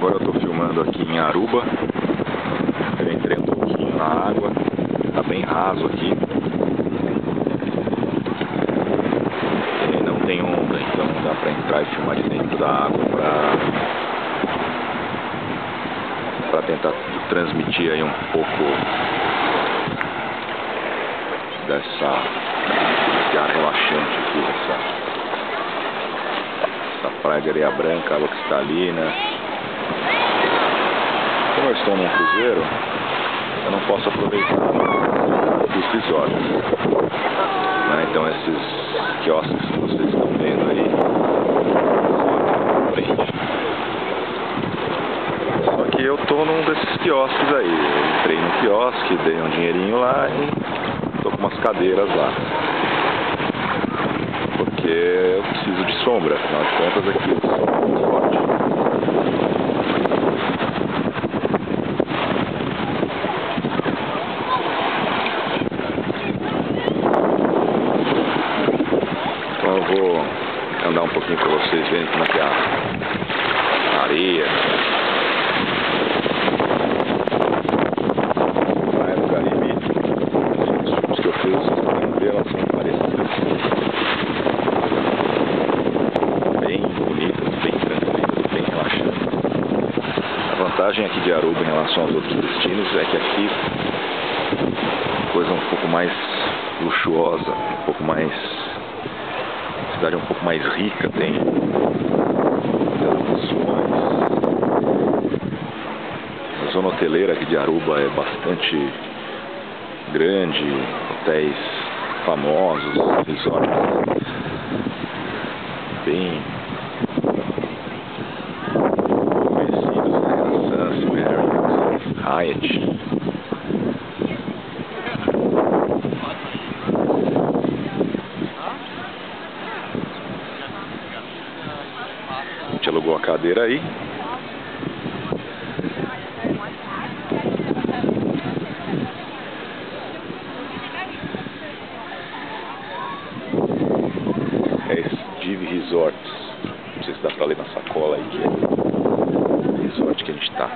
Agora eu estou filmando aqui em Aruba. Eu entrei um pouquinho na água, está bem raso aqui. E não tem onda, então dá para entrar e filmar de dentro da água para tentar transmitir aí um pouco desse ar relaxante aqui, essa praia de areia branca, água cristalina. Como eu estou num cruzeiro, eu não posso aproveitar os resorts, né? Então esses quiosques que vocês estão vendo aí na frente. Só que eu estou num desses quiosques aí. Eu entrei no quiosque, dei um dinheirinho lá e estou com umas cadeiras lá. Porque eu preciso de sombra, afinal de contas aqui o sol é muito forte. Então eu vou andar um pouquinho para vocês verem como é que é a areia. Praia do Caribe, os filmes que eu fiz, vocês podem ver, elas são parecidas. Bem bonitas, bem tranquilas, bem relaxantes. A vantagem aqui de Aruba em relação aos outros destinos é que aqui a coisa é um pouco mais luxuosa, um pouco mais... A cidade é um pouco mais rica, tem opções. A zona hoteleira aqui de Aruba é bastante grande, hotéis famosos, resorts bem conhecidos, né? Sunset, Marriott, Hyatt. A gente alugou a cadeira aí. É esse Divi Resorts. Não sei se dá pra ler na sacola aí que é o resort que a gente tá.